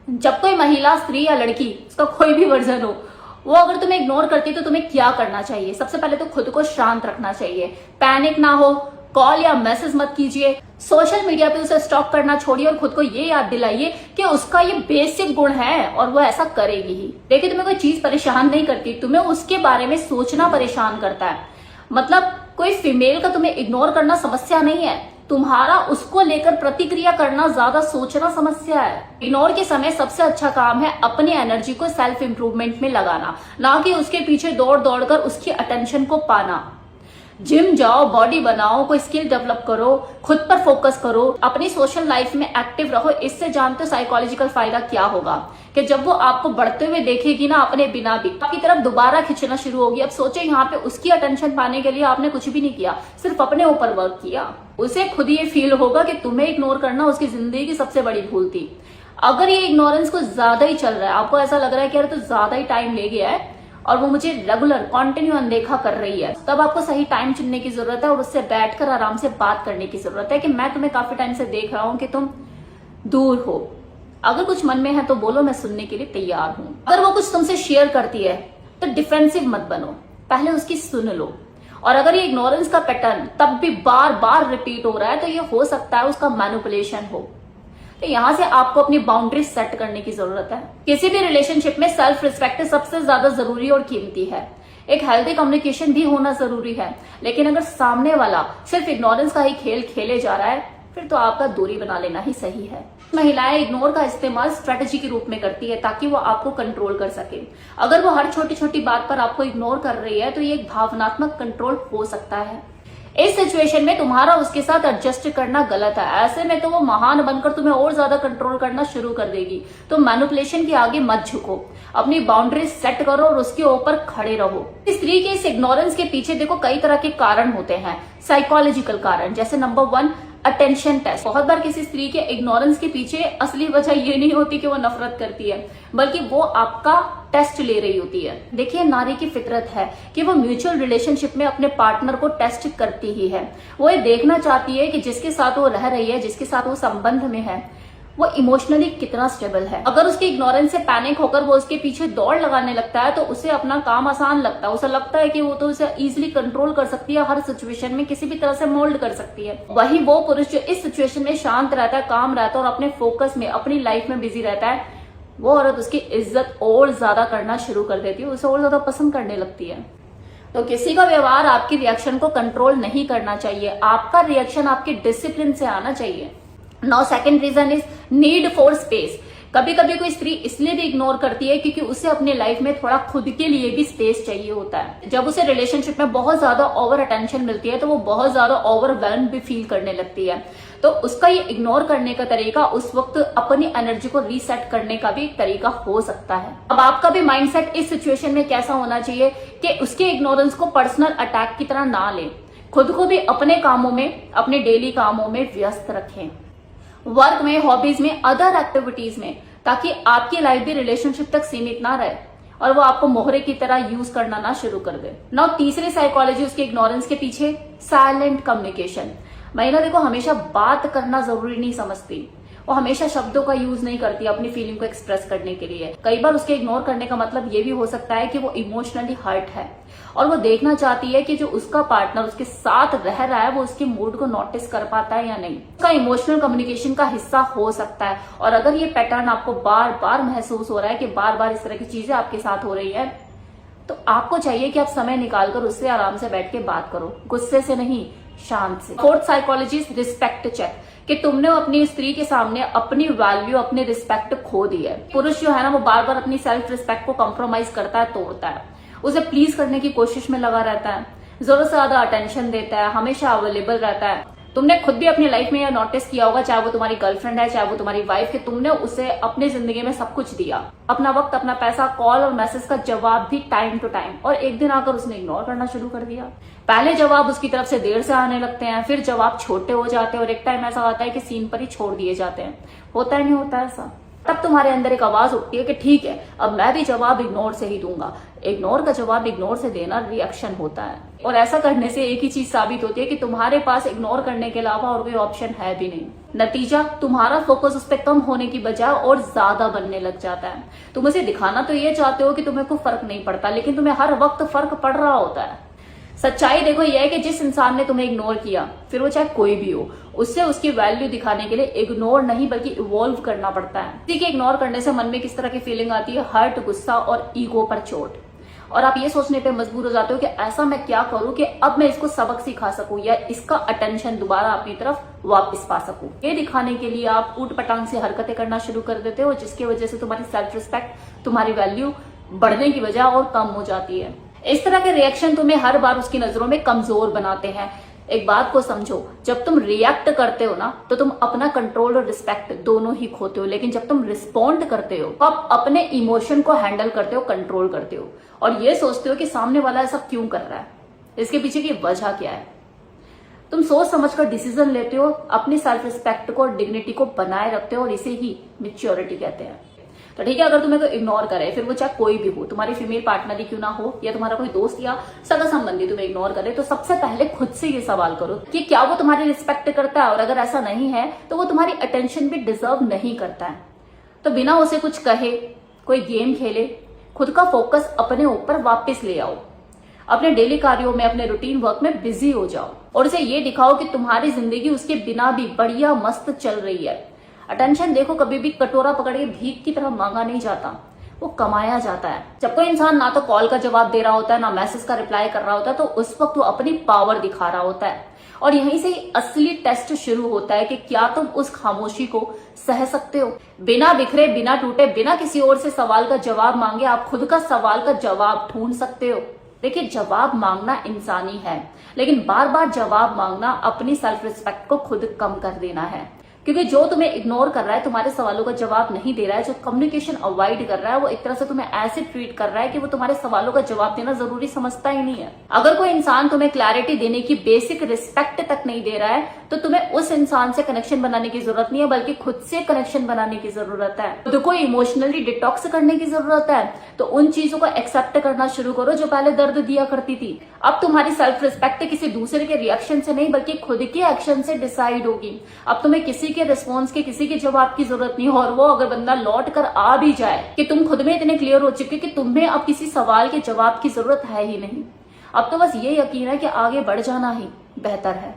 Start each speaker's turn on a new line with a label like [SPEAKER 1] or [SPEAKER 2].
[SPEAKER 1] जब कोई महिला, स्त्री या लड़की, उसका कोई भी वर्जन हो, वो अगर तुम्हें इग्नोर करती है तो तुम्हें क्या करना चाहिए? सबसे पहले तो खुद को शांत रखना चाहिए, पैनिक ना हो, कॉल या मैसेज मत कीजिए, सोशल मीडिया पे उसे स्टॉक करना छोड़िए और खुद को ये याद दिलाइए कि उसका ये बेसिक गुण है और वो ऐसा करेगी ही। देखिए, तुम्हें कोई चीज परेशान नहीं करती, तुम्हें उसके बारे में सोचना परेशान करता है। मतलब कोई फीमेल का तुम्हें इग्नोर करना समस्या नहीं है, तुम्हारा उसको लेकर प्रतिक्रिया करना, ज्यादा सोचना समस्या है। इग्नोर के समय सबसे अच्छा काम है अपनी एनर्जी को सेल्फ इंप्रूवमेंट में लगाना, ना कि उसके पीछे दौड़ दौड़ कर उसकी अटेंशन को पाना। जिम जाओ, बॉडी बनाओ, कोई स्किल डेवलप करो, खुद पर फोकस करो, अपनी सोशल लाइफ में एक्टिव रहो। इससे जानते हो साइकोलॉजिकल फायदा क्या होगा कि जब वो आपको बढ़ते हुए देखेगी ना, अपने बिना भी आपकी तरफ दोबारा खींचना शुरू होगी। अब सोचे, यहाँ पे उसकी अटेंशन पाने के लिए आपने कुछ भी नहीं किया, सिर्फ अपने ऊपर वर्क किया। उसे खुद ये फील होगा कि तुम्हें इग्नोर करना उसकी जिंदगी की सबसे बड़ी भूल थी। अगर ये इग्नोरेंस कुछ ज्यादा ही चल रहा है, आपको ऐसा लग रहा है कि यार तो ज्यादा ही टाइम ले गया है और वो मुझे रेगुलर कंटिन्यू अनदेखा कर रही है, तब आपको सही टाइम चुनने की जरूरत है और उससे बैठकर आराम से बात करने की जरूरत है कि मैं तुम्हें काफी टाइम से देख रहा हूं कि तुम दूर हो। अगर कुछ मन में है तो बोलो, मैं सुनने के लिए तैयार हूं। अगर वो कुछ तुमसे शेयर करती है तो डिफेंसिव मत बनो, पहले उसकी सुन लो। और अगर ये इग्नोरेंस का पैटर्न तब भी बार बार रिपीट हो रहा है तो ये हो सकता है उसका मैनिपुलेशन हो। तो यहां से आपको अपनी बाउंड्रीज सेट करने की जरूरत है। किसी भी रिलेशनशिप में सेल्फ रिस्पेक्ट सबसे ज्यादा जरूरी और कीमती है। एक हेल्दी कम्युनिकेशन भी होना जरूरी है, लेकिन अगर सामने वाला सिर्फ इग्नोरेंस का ही खेल खेले जा रहा है, फिर तो आपका दूरी बना लेना ही सही है। महिलाएं इग्नोर का इस्तेमाल स्ट्रेटेजी के रूप में करती है ताकि वो आपको कंट्रोल कर सके। अगर वो हर छोटी छोटी बात पर आपको इग्नोर कर रही है तो ये एक भावनात्मक कंट्रोल हो सकता है। इस सिचुएशन में तुम्हारा उसके साथ एडजस्ट करना गलत है। ऐसे में तो वो महान बनकर तुम्हें और ज्यादा कंट्रोल करना शुरू कर देगी। तो मैनिपुलेशन के आगे मत झुको, अपनी बाउंड्रीज सेट करो और उसके ऊपर खड़े रहो। स्त्री के इस इग्नोरेंस के पीछे देखो कई तरह के कारण होते हैं, साइकोलॉजिकल कारण। जैसे नंबर 1, अटेंशन टेस्ट। बहुत बार किसी स्त्री के इग्नोरेंस के पीछे असली वजह ये नहीं होती कि वो नफरत करती है, बल्कि वो आपका टेस्ट ले रही होती है। देखिए, नारी की फितरत है कि वो म्यूचुअल रिलेशनशिप में अपने पार्टनर को टेस्ट करती ही है। वो ये देखना चाहती है कि जिसके साथ वो रह रही है, जिसके साथ वो संबंध में है, वो इमोशनली कितना स्टेबल है। अगर उसके इग्नोरेंस से पैनिक होकर वो उसके पीछे दौड़ लगाने लगता है तो उसे अपना काम आसान लगता है। उसे लगता है कि वो तो उसे इजीली कंट्रोल कर सकती है, हर सिचुएशन में किसी भी तरह से मोल्ड कर सकती है। वही वो पुरुष जो इस सिचुएशन में शांत रहता है, काम रहता है और अपने फोकस में, अपनी लाइफ में बिजी रहता है, वो औरत उसकी इज्जत और ज्यादा करना शुरू कर देती है, उसे और ज्यादा पसंद करने लगती है। तो किसी का व्यवहार आपकी रिएक्शन को कंट्रोल नहीं करना चाहिए, आपका रिएक्शन आपके डिसिप्लिन से आना चाहिए। Now second reason is need for space. कभी कभी कोई स्त्री इसलिए भी इग्नोर करती है क्योंकि उसे अपने लाइफ में थोड़ा खुद के लिए भी स्पेस चाहिए होता है। जब उसे रिलेशनशिप में बहुत ज्यादा ओवर अटेंशन मिलती है तो वो बहुत ज्यादा ओवरवेल्म भी फील करने लगती है। तो उसका ये इग्नोर करने का तरीका उस वक्त अपनी एनर्जी को रीसेट करने का भी एक तरीका हो सकता है। अब आपका भी माइंडसेट इस सिचुएशन में कैसा होना चाहिए कि उसके इग्नोरेंस को पर्सनल अटैक की तरह ना ले। खुद को भी अपने कामों में, अपने डेली कामों में व्यस्त रखें, वर्क में, हॉबीज में, अदर एक्टिविटीज में, ताकि आपकी लाइफ भी रिलेशनशिप तक सीमित ना रहे और वो आपको मोहरे की तरह यूज करना ना शुरू कर दे। नाउ तीसरी साइकोलॉजी उसके इग्नोरेंस के पीछे, साइलेंट कम्युनिकेशन। महिला देखो हमेशा बात करना जरूरी नहीं समझती, वो हमेशा शब्दों का यूज नहीं करती अपनी फीलिंग को एक्सप्रेस करने के लिए। कई बार उसके इग्नोर करने का मतलब ये भी हो सकता है कि वो इमोशनली हर्ट है और वो देखना चाहती है कि जो उसका पार्टनर उसके साथ रह रहा है वो उसके मूड को नोटिस कर पाता है या नहीं। उसका इमोशनल कम्युनिकेशन का हिस्सा हो सकता है। और अगर ये पैटर्न आपको बार बार महसूस हो रहा है कि बार बार इस तरह की चीजें आपके साथ हो रही है, तो आपको चाहिए कि आप समय निकालकर उससे आराम से बैठ के बात करो, गुस्से से नहीं, शांत से। Fourth psychology is respect check, कि तुमने अपनी स्त्री के सामने अपनी वैल्यू, अपनी रिस्पेक्ट खो दी है। पुरुष जो है ना वो बार बार अपनी सेल्फ रिस्पेक्ट को कॉम्प्रोमाइज करता है, तोड़ता है, उसे प्लीज करने की कोशिश में लगा रहता है, जरूरत से ज्यादा अटेंशन देता है, हमेशा अवेलेबल रहता है। तुमने खुद भी अपनी लाइफ में यह नोटिस किया होगा, चाहे वो तुम्हारी गर्लफ्रेंड है, चाहे वो तुम्हारी वाइफ, कि तुमने उसे अपनी जिंदगी में सब कुछ दिया, अपना वक्त, अपना पैसा, कॉल और मैसेज का जवाब भी टाइम टू टाइम, और एक दिन आकर उसने इग्नोर करना शुरू कर दिया। पहले जवाब उसकी तरफ से देर से आने लगते हैं, फिर जवाब छोटे हो जाते हैं और एक टाइम ऐसा आता है कि सीन पर ही छोड़ दिए जाते हैं। होता है नहीं होता ऐसा? तब तुम्हारे अंदर एक आवाज उठती है कि ठीक है, अब मैं भी जवाब इग्नोर से ही दूंगा। इग्नोर का जवाब इग्नोर से देना रिएक्शन होता है, और ऐसा करने से एक ही चीज साबित होती है कि तुम्हारे पास इग्नोर करने के अलावा और कोई ऑप्शन है भी नहीं। नतीजा, तुम्हारा फोकस उस पर कम होने की बजाय और ज्यादा बनने लग जाता है। तुम उसे दिखाना तो ये चाहते हो कि तुम्हें कोई फर्क नहीं पड़ता, लेकिन तुम्हें हर वक्त फर्क पड़ रहा होता है। सच्चाई देखो यह है कि जिस इंसान ने तुम्हें इग्नोर किया, फिर वो चाहे कोई भी हो, उससे उसकी वैल्यू दिखाने के लिए इग्नोर नहीं बल्कि इवॉल्व करना पड़ता है। किसी के इग्नोर करने से मन में किस तरह की फीलिंग आती है? हर्ट, गुस्सा और ईगो पर चोट। और आप ये सोचने पे मजबूर हो जाते हो कि ऐसा मैं क्या करूं कि अब मैं इसको सबक सिखा सकूं या इसका अटेंशन दोबारा अपनी तरफ वापस पा सकूं। ये दिखाने के लिए आप ऊट पटांग से हरकतें करना शुरू कर देते हो, जिसकी वजह से तुम्हारी सेल्फ रिस्पेक्ट, तुम्हारी वैल्यू बढ़ने की बजाय और कम हो जाती है। इस तरह के रिएक्शन तुम्हें हर बार उसकी नजरों में कमजोर बनाते हैं। एक बात को समझो, जब तुम रिएक्ट करते हो ना, तो तुम अपना कंट्रोल और रिस्पेक्ट दोनों ही खोते हो, लेकिन जब तुम रिस्पॉन्ड करते हो तो आप अपने इमोशन को हैंडल करते हो, कंट्रोल करते हो, और ये सोचते हो कि सामने वाला ऐसा क्यों कर रहा है, इसके पीछे की वजह क्या है। तुम सोच समझकर डिसीजन लेते हो, अपनी सेल्फ रिस्पेक्ट को और डिग्निटी को बनाए रखते हो, और इसे ही मैच्योरिटी कहते हैं। तो ठीक है, अगर तुम्हें कोई इग्नोर करे, फिर वो चाहे कोई भी हो, तुम्हारी फीमेल पार्टनर ही क्यों ना हो, या तुम्हारा कोई दोस्त या सगा संबंधी तुम्हें इग्नोर करे, तो सबसे पहले खुद से ये सवाल करो कि क्या वो तुम्हारी रिस्पेक्ट करता है, और अगर ऐसा नहीं है तो वो तुम्हारी अटेंशन भी डिजर्व नहीं करता है। तो बिना उसे कुछ कहे कोई गेम खेले, खुद का फोकस अपने ऊपर वापस ले आओ, अपने डेली कार्यों में, अपने रूटीन वर्क में बिजी हो जाओ, और उसे ये दिखाओ कि तुम्हारी जिंदगी उसके बिना भी बढ़िया मस्त चल रही है। अटेंशन देखो कभी भी कटोरा पकड़ के भीख की तरह मांगा नहीं जाता, वो कमाया जाता है। जब कोई इंसान ना तो कॉल का जवाब दे रहा होता है, ना मैसेज का रिप्लाई कर रहा होता है, तो उस वक्त वो अपनी पावर दिखा रहा होता है, और यहीं से ही असली टेस्ट शुरू होता है कि क्या तुम उस खामोशी को सह सकते हो। बिना बिखरे, बिना टूटे, बिना किसी और से सवाल का जवाब मांगे आप खुद का सवाल का जवाब ढूंढ सकते हो। देखिए, जवाब मांगना इंसानी है, लेकिन बार बार जवाब मांगना अपनी सेल्फ रिस्पेक्ट को खुद कम कर देना है, क्योंकि जो तुम्हें इग्नोर कर रहा है, तुम्हारे सवालों का जवाब नहीं दे रहा है, जो कम्युनिकेशन अवॉइड कर रहा है, वो एक तरह से तुम्हें ऐसे ट्रीट कर रहा है कि वो तुम्हारे सवालों का जवाब देना जरूरी समझता ही नहीं है। अगर कोई इंसान तुम्हें क्लैरिटी देने की बेसिक रिस्पेक्ट तक नहीं दे रहा है, तो तुम्हें उस इंसान से कनेक्शन बनाने की जरूरत नहीं है, बल्कि खुद से कनेक्शन बनाने की जरूरत है। खुद को इमोशनली डिटॉक्स करने की जरूरत है। तो उन चीजों को एक्सेप्ट करना शुरू करो जो पहले दर्द दिया करती थी। अब तुम्हारी सेल्फ रिस्पेक्ट किसी दूसरे के रिएक्शन से नहीं, बल्कि खुद के एक्शन से डिसाइड होगी। अब तुम्हें किसी के रिस्पॉन्स की, किसी के जवाब की जरूरत नहीं, और वो अगर बंदा लौट कर आ भी जाए कि तुम खुद में इतने क्लियर हो चुके कि तुम्हें अब किसी सवाल के जवाब की जरूरत है ही नहीं। अब तो बस ये यकीन है कि आगे बढ़ जाना ही बेहतर है।